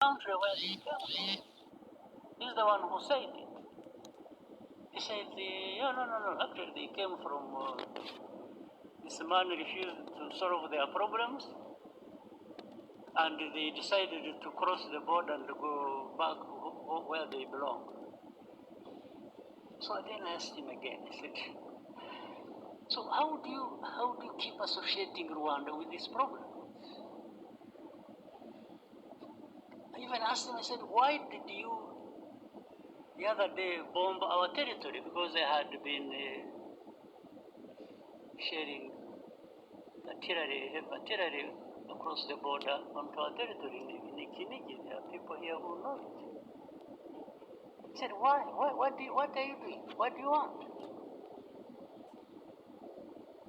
country where they came from. He's the one who said it. He said, no. Actually, they came from, this man refused to solve their problems, and they decided to cross the border and go back where they belong. So then I asked him again, I said, so how do you keep associating Rwanda with this problem? I even asked him, I said, why did you the other day bomb our territory? Because they had been sharing artillery across the border onto our territory in Kinigi. There are people here who know it. He said, why? What are you doing? What do you want?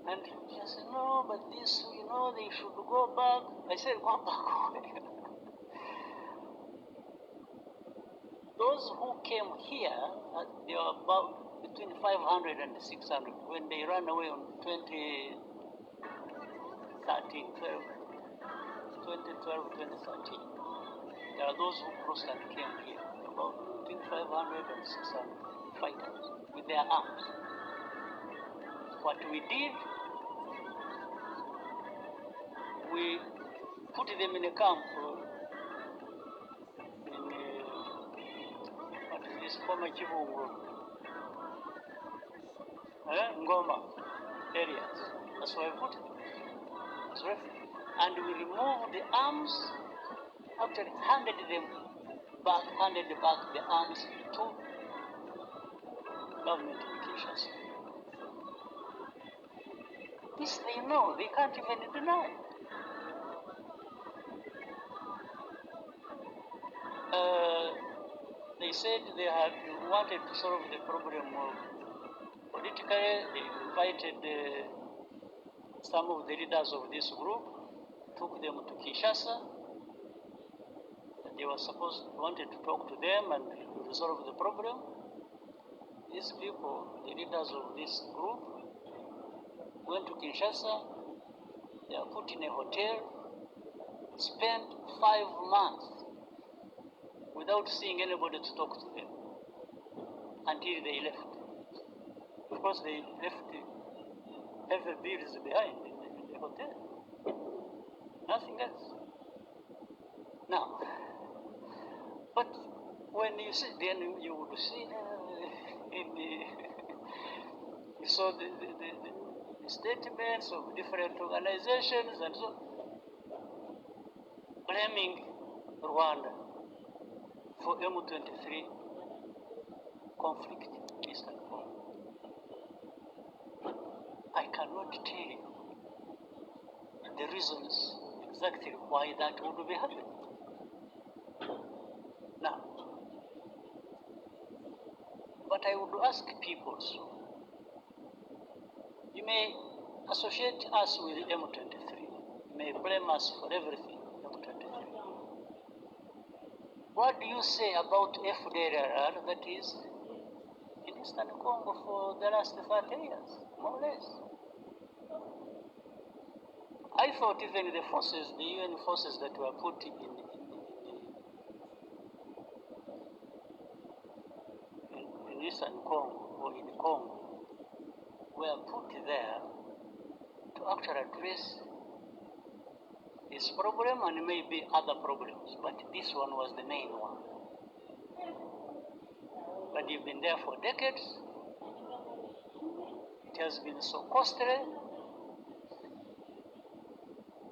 And he said, no, but this, they should go back. I said, go back. Those who came here, they were about between 500 and 600 when they ran away on 2013. There are those who crossed and came here, about between 500 and 600 fighters with their arms. What we did, we put them in a camp in what is this, former Chibungo, Ngoma areas. That's why I put it as refugees. And we removed the arms, actually handed back the arms to government in Kinshasa. This they know, they can't even deny. They said they had wanted to solve the problem politically. They invited some of the leaders of this group, took them to Kinshasa. They were wanted to talk to them and resolve the problem. These people, the leaders of this group, went to Kinshasa. They were put in a hotel, spent 5 months without seeing anybody to talk to them until they left. Of course, they left heavy bills behind in the hotel. Nothing else. Now, but when you see, then you would see you saw the statements of different organizations and so blaming Rwanda for M23 conflict in Eastern Congo. I cannot tell you the reasons exactly why that would be happening. Now, but I would ask people, so you may associate us with M23. You may blame us for everything, M23. What do you say about FDLR that is in Eastern Congo for the last 30 years, more or less? I thought even the forces, the UN forces that were put in Eastern Congo or in Congo were put there to actually address this problem and maybe other problems, but this one was the main one. But you've been there for decades. It has been so costly,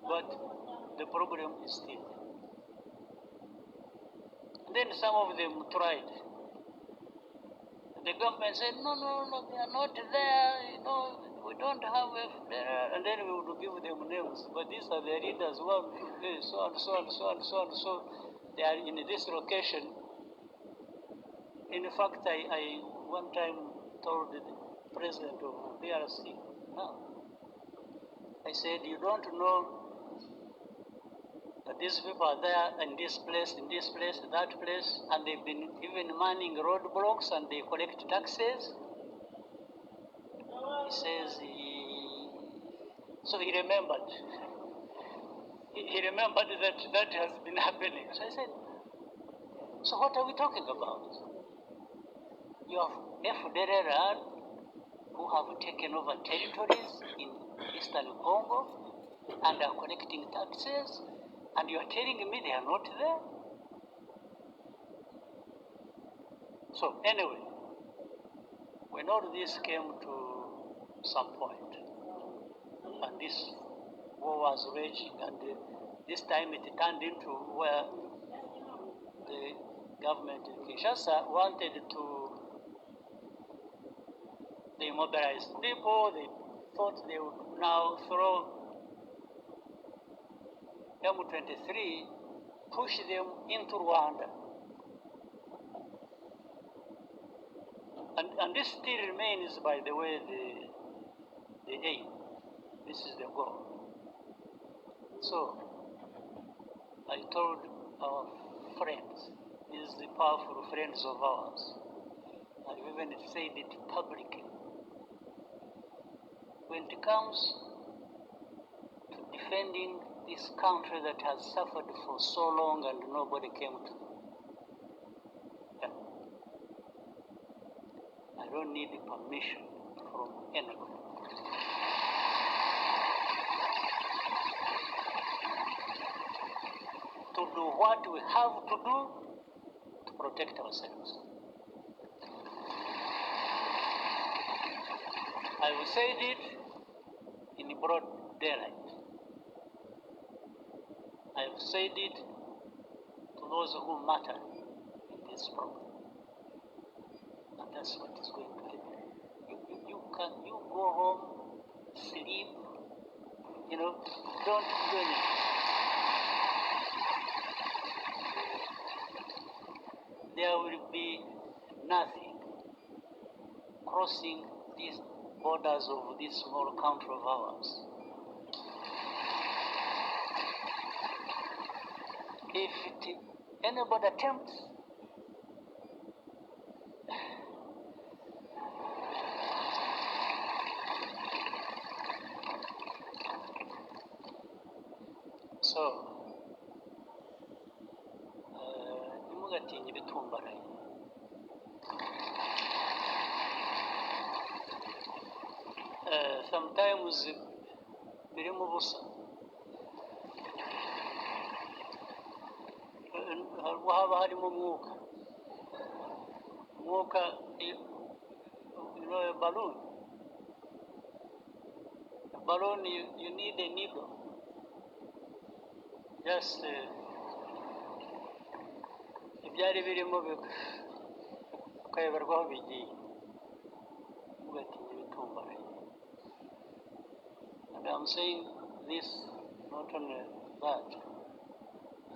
but the problem is still there. Then some of them tried. The government said, no, they are not there, we don't have FDLR, and then we would give them names. But these are the leaders who are so they are in this location. In fact, I one time told the president of DRC, I said, you don't know that these people are there in this place, that place, and they've been even manning roadblocks and they collect taxes. He says, so he remembered. He remembered that has been happening. So I said, So what are we talking about? You have FDLR who have taken over territories in Eastern Congo and are collecting taxes, and you are telling me they are not there? So anyway, when all this came to some point, and this war was raging, and this time it turned into where the government in Kinshasa wanted to demobilize people. They thought they would now throw M23, push them into Rwanda. And this still remains, by the way, the aim. This is the goal. So I told our friends, these powerful friends of ours, and we even said it publicly, when it comes to defending this country that has suffered for so long and nobody came to help, I don't need permission from anybody. To do what we have to do to protect ourselves. I will say it in broad daylight. I have said it to those who matter in this problem. And that's what is going to happen. You go home, sleep, don't do anything. There will be nothing crossing these borders of this small country of ours. If anybody attempts, so ntimugatinye ibitumbaraye. Sometimes birimo ubusa, haba harimo umwuka, a balloon. A balloon, you need a needle. Just ibyari birimo ukayoberwaho bigiye, ntugatinye ibitumbaraye. And I'm saying this not only that.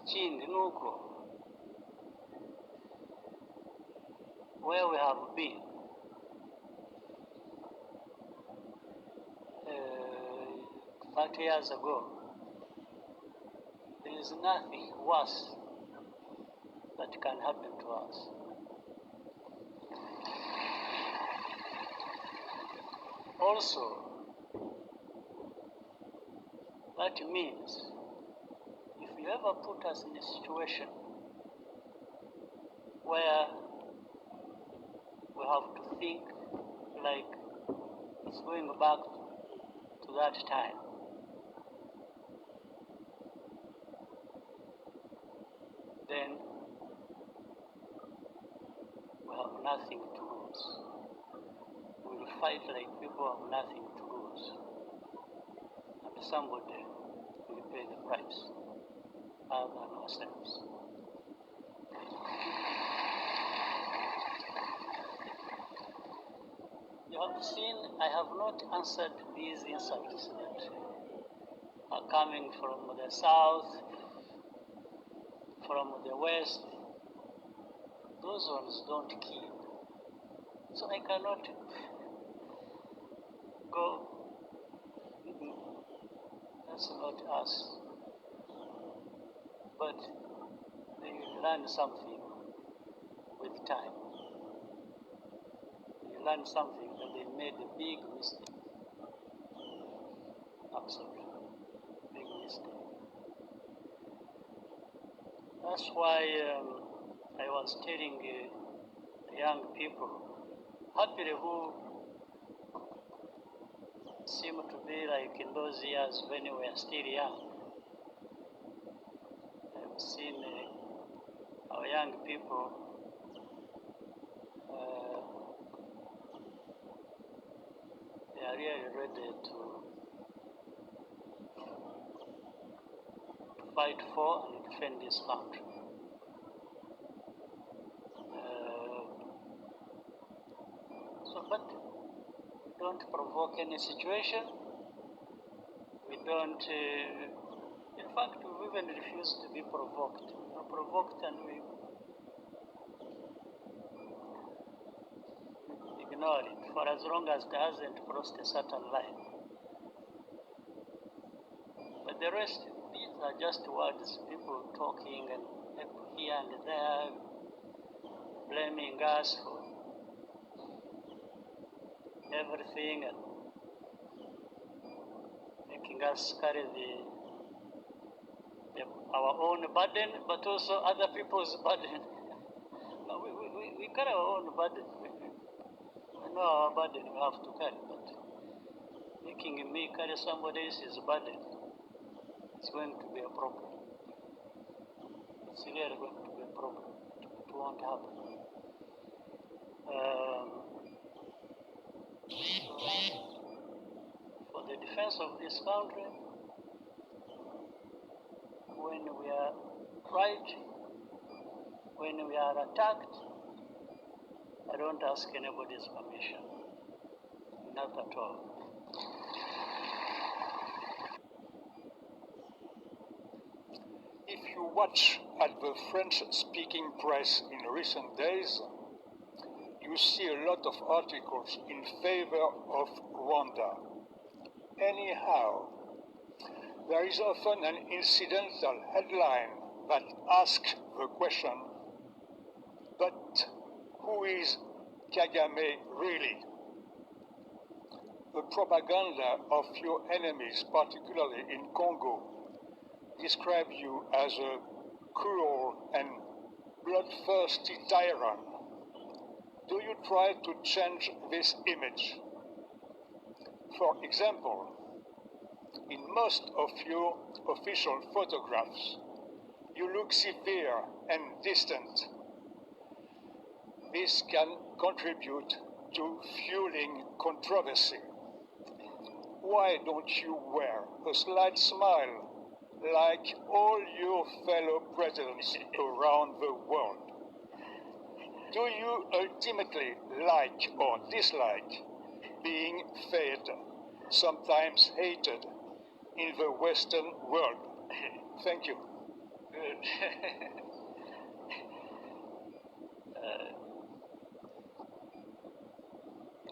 Ikindi ni uko where we have been, 30 years ago, there is nothing worse that can happen to us. Also, that means if you ever put us in a situation where we have to think like it's going back to that time, then we have nothing to lose. We will fight like people have nothing to lose. And somebody will pay the price other than ourselves. You have seen I have not answered these insults that are coming from the south, from the west. Those ones don't kill. So I cannot go, that's not us. But they will learn something with time. They learn something that they made a big mistake. Absolutely. Big mistake. That's why I was telling young people, happily who seem to be like in those years when we were still young. I've seen our young people they are really ready to fight for and defend this country. But we don't provoke any situation. We don't, in fact, we even refuse to be provoked. We're provoked and we ignore it for as long as it hasn't crossed a certain line. But the rest, these are just words, people talking and here and there, blaming us for everything and making us carry our own burden, but also other people's burden. we carry our own burden. We know our burden we have to carry, but making me carry somebody else's burden is going to be a problem. It's really going to be a problem. It won't happen. For the defense of this country, when we are right, when we are attacked, I don't ask anybody's permission. Not at all. If you watch at the French-speaking press in recent days, you see a lot of articles in favor of Rwanda. Anyhow, there is often an incidental headline that asks the question, but who is Kagame really? The propaganda of your enemies, particularly in Congo, describe you as a cruel and bloodthirsty tyrant. Do you try to change this image? For example, in most of your official photographs, you look severe and distant. This can contribute to fueling controversy. Why don't you wear a slight smile like all your fellow presidents around the world? Do you ultimately like or dislike being fed, sometimes hated, in the Western world? Thank you. Good.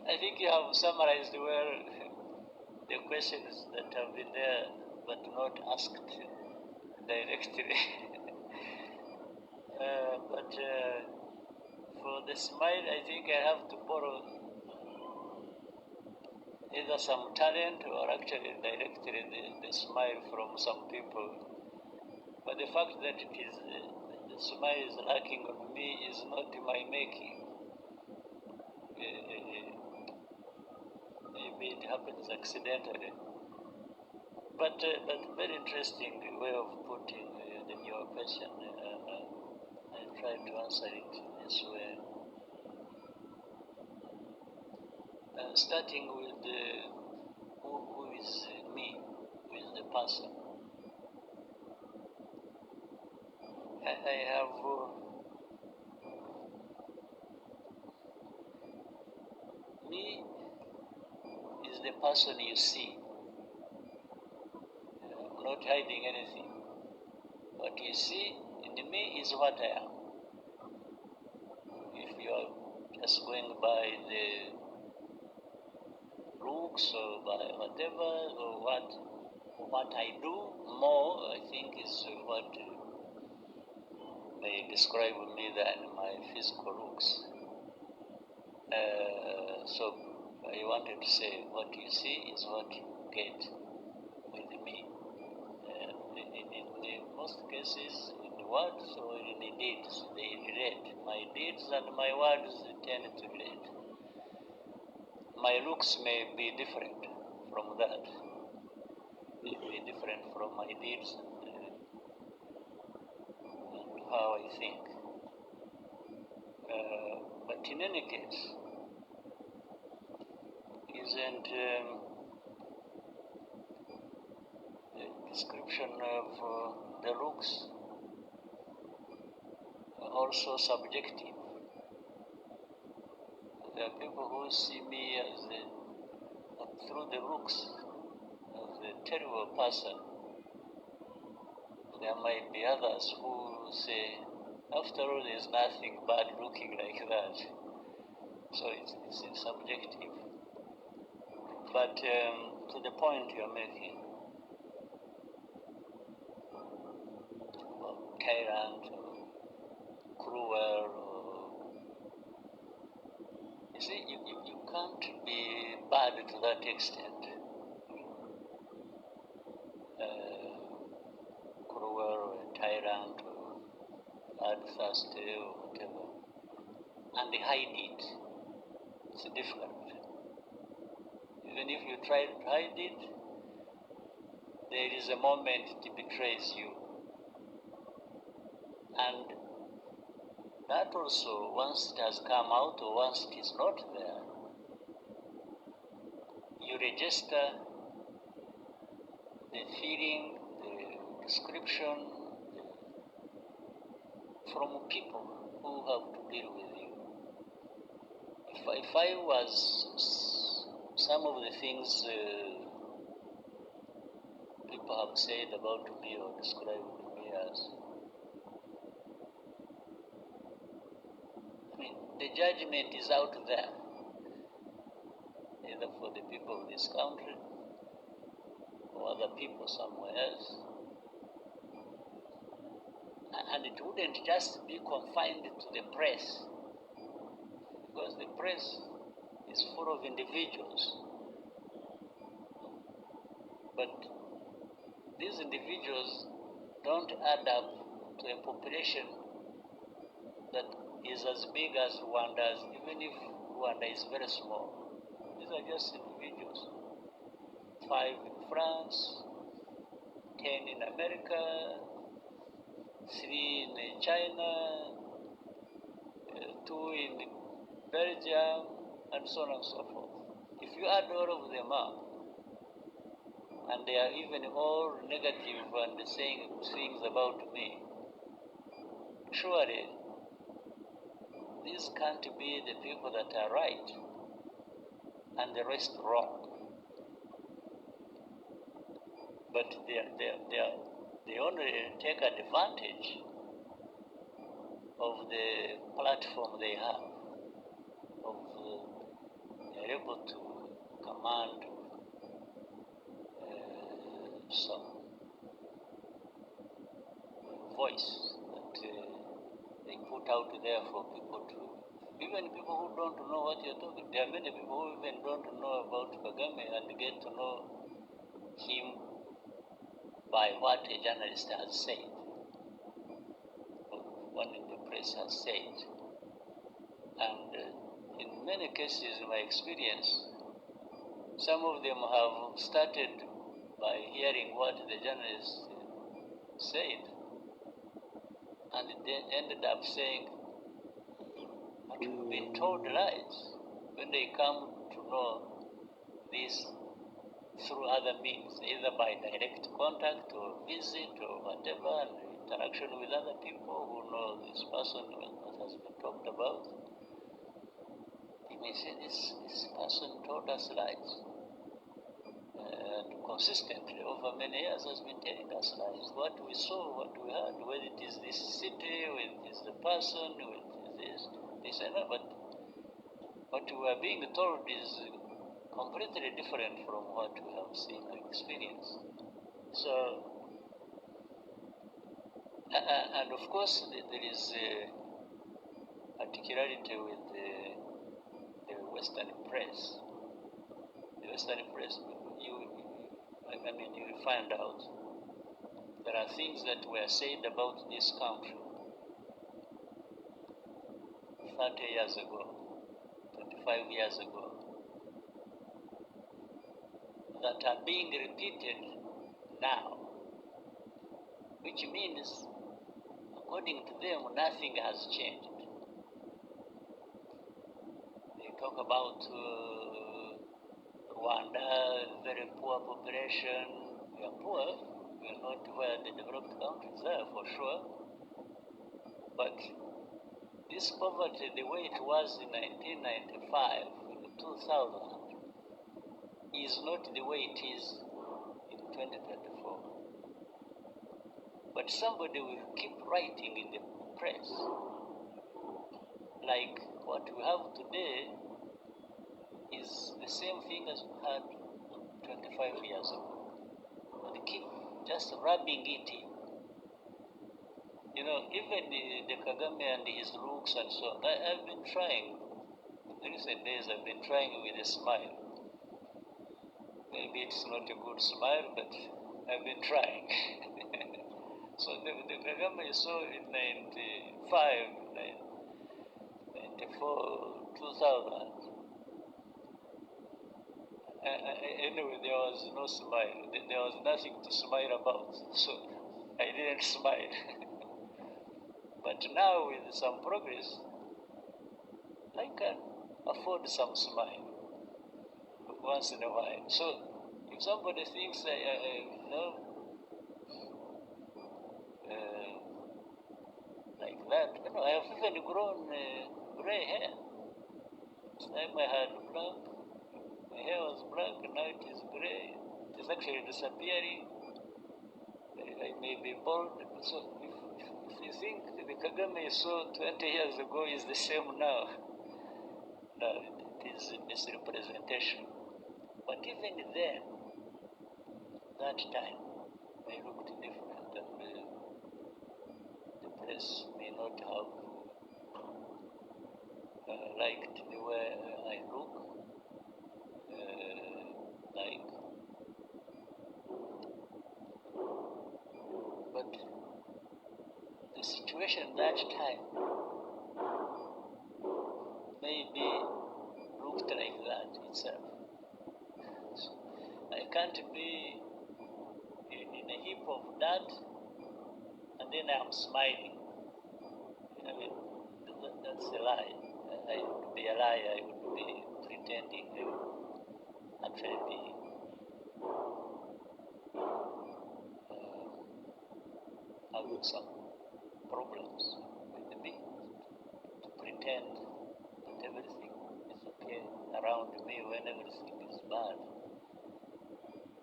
I think you have summarized well the questions that have been there but not asked directly. For the smile, I think I have to borrow either some talent or actually directly the smile from some people. But the fact that it is the smile is lacking on me is not my making. Maybe it happens accidentally. But very interesting way of putting your question. I try to answer it this way. Starting with who is me, who is the person. I have me is the person you see. I'm not hiding anything. What you see in me is what I am. If you are just going by the looks or by whatever or what I do more, I think is what may describe me than my physical looks. So I wanted to say what you see is what you get with me. In most cases, in words or in deeds, they relate. My deeds and my words tend to relate. My looks may be different from that. May be different from my deeds and how I think. But in any case, isn't the description of the looks also subjective? There are people who see me as through the looks as a terrible person. There might be others who say, after all, there's nothing bad looking like that. So it's subjective. But to the point you're making, about tyrant or cruel, you see, you can't be bad to that extent. Cruel or tyrant or bloodthirsty or whatever, and hide it. It's difficult. Even if you try to hide it, there is a moment it betrays you. And that also, once it has come out or once it is not there, you register the feeling, the description from people who have to deal with you. If I was some of the things people have said about me or described me as, I mean, the judgment is out there, either for the people of this country or other people somewhere else. And it wouldn't just be confined to the press, because the press is full of individuals. But these individuals don't add up to a population that is as big as Rwanda's, even if Rwanda is very small. These are just individuals. 5 in France, 10 in America, 3 in China, 2 in Belgium, and so on and so forth. If you add all of them up, and they are even all negative and saying things about me, surely these can't be the people that are right and the rest wrong. But they only take advantage of the platform they have, they're able to command some voice that they put out there for people to, even people who don't know what you're talking. There are many people who even don't know about Kagame and get to know him by what a journalist has said, or one in the press has said. And in many cases, in my experience, some of them have started by hearing what the journalist said, and then ended up saying, but we've been told lies, when they come to know this through other means, either by direct contact or visit or whatever, and interaction with other people who know this person that has been talked about. They may say, this person told us lies. And consistently over many years has been telling us lies. What we saw, what we heard, whether it is this city, whether it is the person, whether it is this and that, but what we are being told is completely different from what we have seen and experienced. So, and of course, there is a particularity with the Western press. The Western press, you will find out there are things that were said about this country 30 years ago, 25 years ago, that are being repeated now, which means, according to them, nothing has changed. They talk about Rwanda, very poor population. We are poor, we are not where the developed countries are, for sure. But this poverty, the way it was in 1995, in 2000, is not the way it is in 2024. But somebody will keep writing in the press, like what we have today is the same thing as we had 25 years ago. They keep just rubbing it in. You know, even the Kagame and his looks and so on, I've been trying. In recent days, I've been trying with a smile. Maybe it's not a good smile, but I've been trying. So the Kagame you saw in 95, 94, 2000, anyway, there was no smile. There was nothing to smile about. So I didn't smile. But now with some progress, I can afford some smile once in a while. So if somebody thinks like that, I have even grown gray hair. Last time I had black, my hair was black, and now it is gray. It is actually disappearing. I may be bald. So if you think the Kagame you saw 20 years ago is the same now, no, it is a misrepresentation. But even then, that time, I looked different, and the press may not have liked the way I look, but the situation that time maybe looked like that itself. So I can't be in a heap of dirt and then I'm smiling. I mean, that's a lie. I would be a liar. I would be pretending. I would actually be having some problems with the being to pretend that everything is okay around me when everything is bad.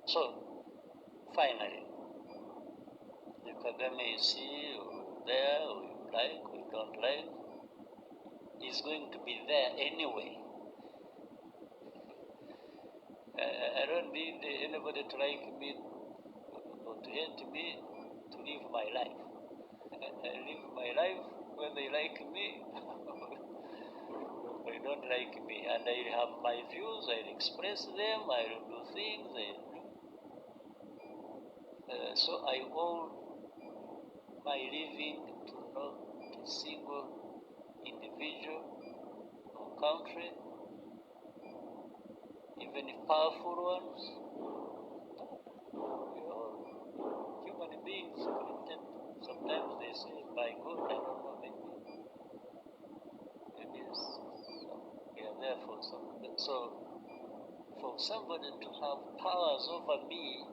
So, finally, the Kagame you see there, we like, we don't like, is going to be there anyway. I don't need anybody to like me or to hate me to live my life. I live my life whether they like me or they don't like me. And I have my views, I express them, I do things. So I owe my living to not a single individual or country, even if powerful ones. We are all human beings created. Sometimes they say, by God, I don't know, maybe we are there for some. So for somebody to have powers over me,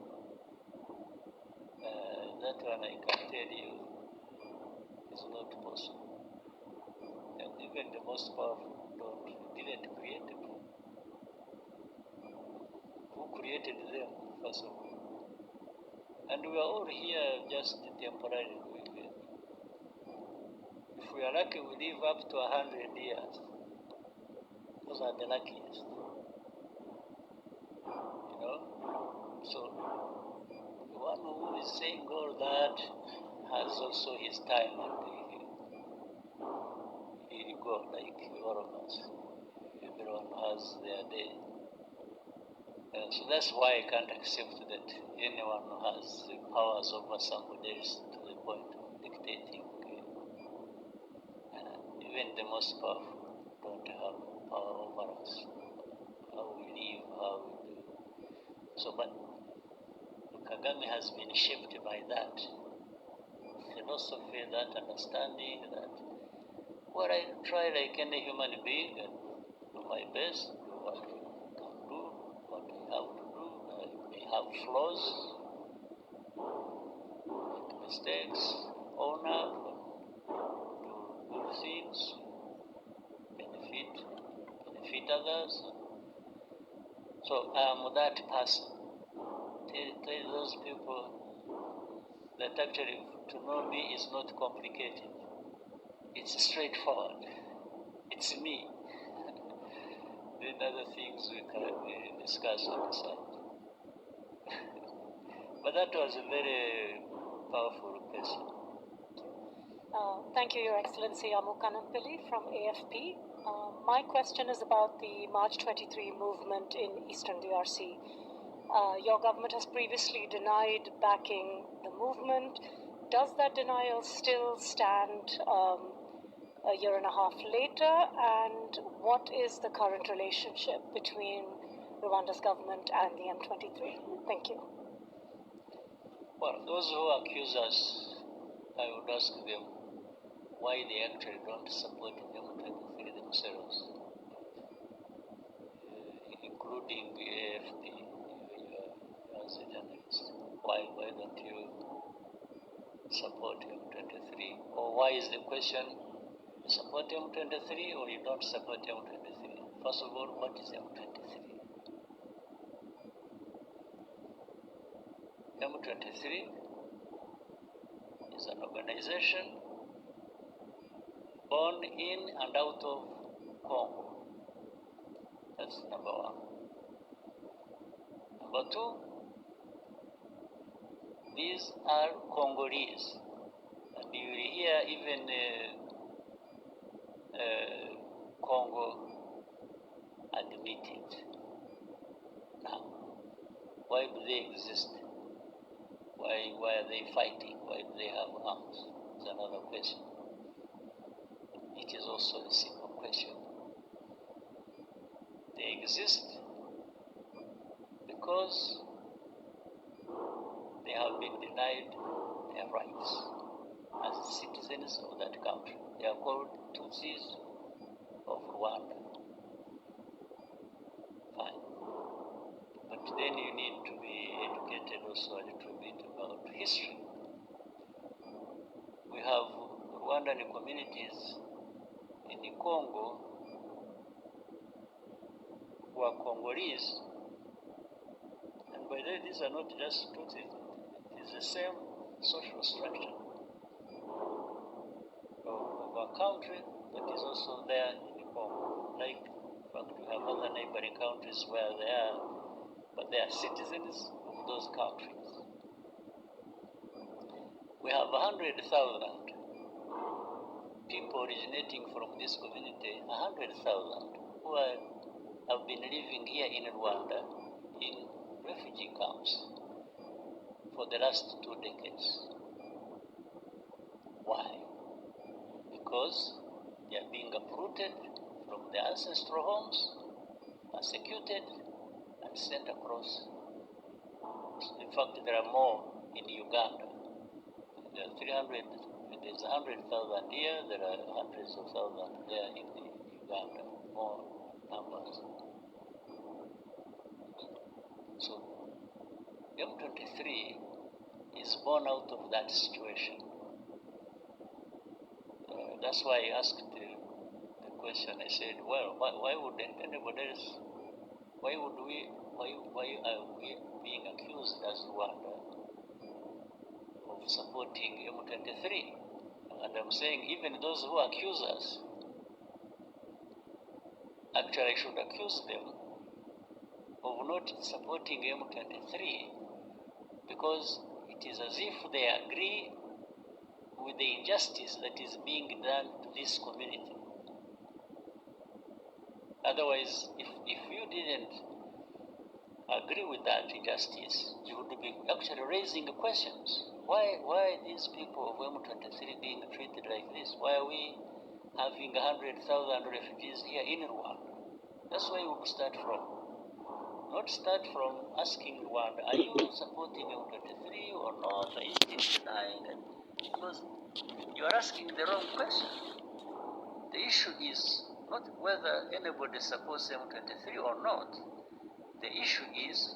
that one I can tell you is not possible. And even the most powerful didn't create them. Who created them, first of all? And we are all here just temporarily. If we are lucky, we live up to 100 years. Those are the luckiest. So the one who is saying all that has also his time, and he go like all of us. Everyone has their day. So that's why I can't accept that anyone who has the powers over somebody else to the point of dictating even the most powerful don't have power over us. How we live, how we do. So, but Kagame has been shaped by that philosophy, that understanding, that what I try like any human being and do my best, do what I can do, what I have to do. I may have flaws, make mistakes, own up, do good things, benefit others. So I'm that person. Tell those people that actually to know me is not complicated. It's straightforward. It's me. Then other things we can discuss and decide. But that was a very powerful question. Thank you, Your Excellency. Amu Kanampilli from AFP. My question is about the March 23 movement in Eastern DRC. Your government has previously denied backing the movement. Does that denial still stand a year and a half later? And what is the current relationship between Rwanda's government and the M23? Thank you. Well, those who accuse us, I would ask them why they actually don't support the M23 themselves, including the AFP. As a journalist, why don't you support M23? Or why is the question, you support M23 or you don't support M23? First of all, what is M23? M23 is an organization born in and out of Congo. That's number one. Number two, these are Congolese, and you will hear even Congo admit it. Now, why do they exist? Why are they fighting? Why do they have arms? It's another question. It is also a simple question. They exist because they have been denied their rights as citizens of that country. They are called Tutsis of Rwanda. Fine. But then you need to be educated also a little bit about history. We have Rwandan communities in the Congo who are Congolese. And by the way, these are not just Tutsis. It is the same social structure of our country that is also there in the Congo. Like, in fact, we have other neighboring countries where they are, but they are citizens of those countries. We have 100,000 people originating from this community, 100,000 who have been living here in Rwanda in refugee camps for the last 2 decades. Why? Because they are being uprooted from their ancestral homes, persecuted, and sent across. In fact, there are more in Uganda. There are 300, there's 100,000 here, there are hundreds of thousands there in Uganda, more numbers. So, M23 is born out of that situation. That's why I asked the question. I said, well, why would anybody else? Why are we being accused as Rwanda of supporting M23? And I'm saying even those who accuse us, actually I should accuse them of not supporting M23 because it is as if they agree with the injustice that is being done to this community. Otherwise, if you didn't agree with that injustice, you would be actually raising questions. Why are these people of M23 being treated like this? Why are we having 100,000 refugees here in Rwanda. That's where we will start from. Not start from asking Rwanda, are you supporting M23 or not? Are you still denying it? Because you are asking the wrong question. The issue is not whether anybody supports M23 or not. The issue is,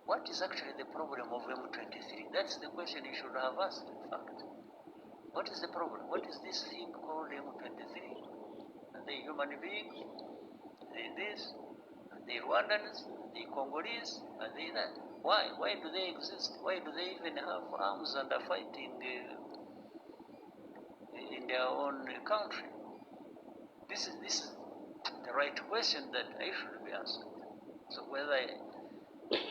what is actually the problem of M23? That's the question you should have asked, in fact. What is the problem? What is this thing called M23? Are they human beings? Are they this? Are they Rwandans? Are they Congolese? Are they that? Why? Why do they exist? Why do they even have arms and are fighting in their own country? This is the right question that I should be asked. So whether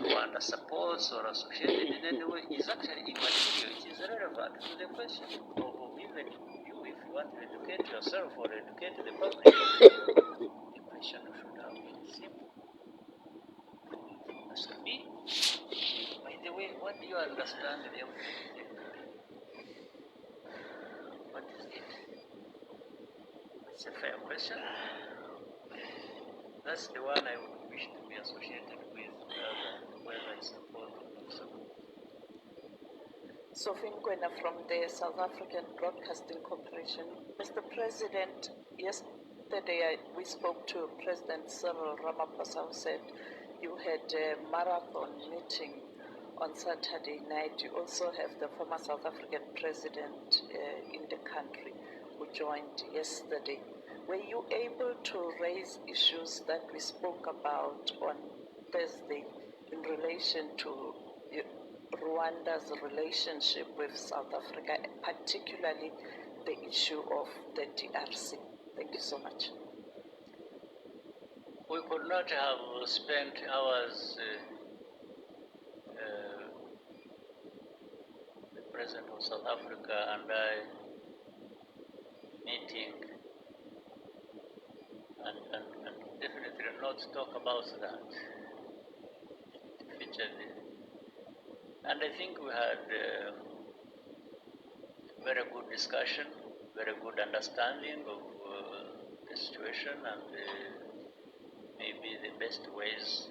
Rwanda supports or associated in any way is actually immaterial. It is irrelevant to the question. Or even you, if you want to educate yourself or educate the public, the question should have been simple. Ask me, by the way, what do you understand the M23? What is it? It's a fair question. That's the one I would wish to be associated with, whether I support or not support. Sophie Ngwena from the South African Broadcasting Corporation. Mr. President, yesterday we spoke to President Cyril Ramaphosa, who said you had a marathon meeting on Saturday night. You also have the former South African president in the country who joined yesterday. Were you able to raise issues that we spoke about on Thursday in relation to Rwanda's relationship with South Africa, particularly the issue of the DRC? Thank you so much. We could not have spent hours, the President of South Africa and I, meeting and definitely not talk about that. It featured it. And I think we had very good discussion, very good understanding of the situation and maybe the best ways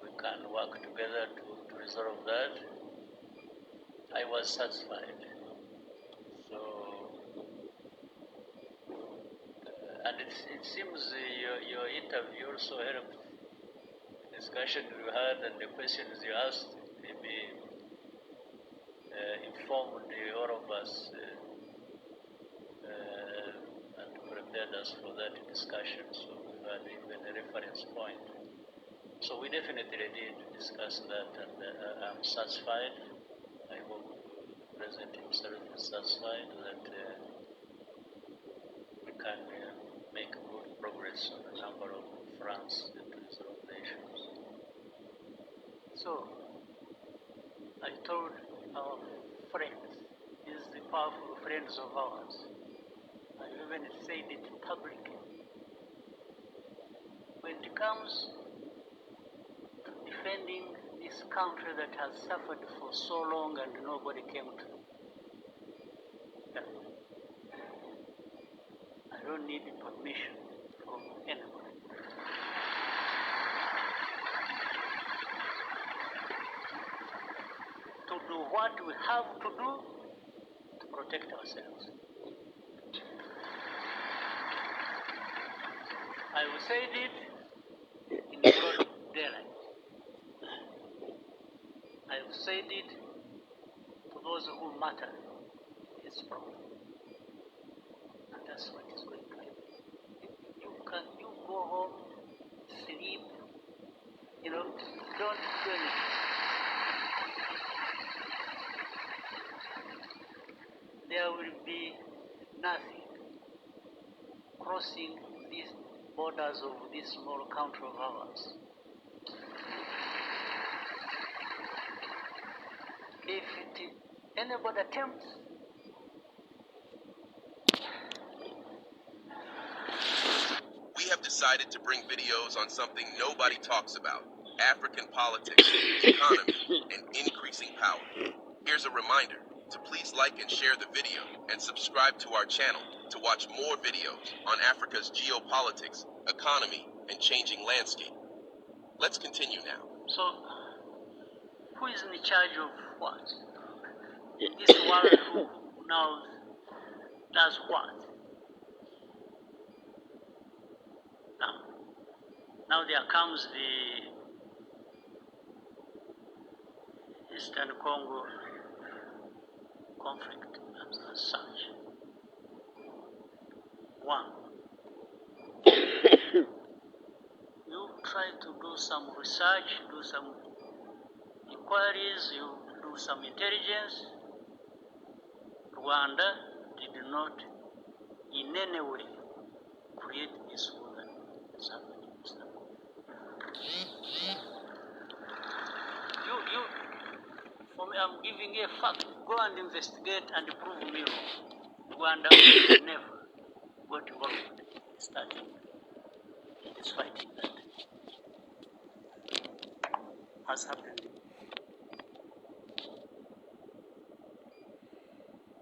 we can work together to resolve that. I was satisfied. So, and it seems your interview also helped the discussion you had and the questions you asked, maybe informed all of us and prepared us for that discussion. So we had even a reference point. So we definitely did discuss that, and I'm satisfied. I hope the President himself is satisfied that we can make good progress on a number of fronts to resolve the issues. So, I told our friends, these the powerful friends of ours, I even said it publicly. When it comes to defending this country that has suffered for so long and nobody came to help, I don't need permission from anybody. To do what we have to do to protect ourselves. I will say it in broad daylight. I will say it to those who matter this problem. And that's what is going to happen. You go home, sleep, don't do anything. There will be nothing crossing these borders of this small country of ours. If anybody attempts, we have decided to bring videos on something nobody talks about: African politics, economy, and increasing power. Here's a reminder to please like and share the video and subscribe to our channel to watch more videos on Africa's geopolitics, economy, and changing landscape. Let's continue now. So, who is in charge of what? This world who now does what? Now there comes the Eastern Congo conflict as such. One, you try to do some research, do some inquiries, you do some intelligence. Rwanda did not in any way create this war that is happening in Eastern Congo. For me, I'm giving you a fact. Go and investigate and prove me wrong. Rwanda never got involved in starting this fighting that has happened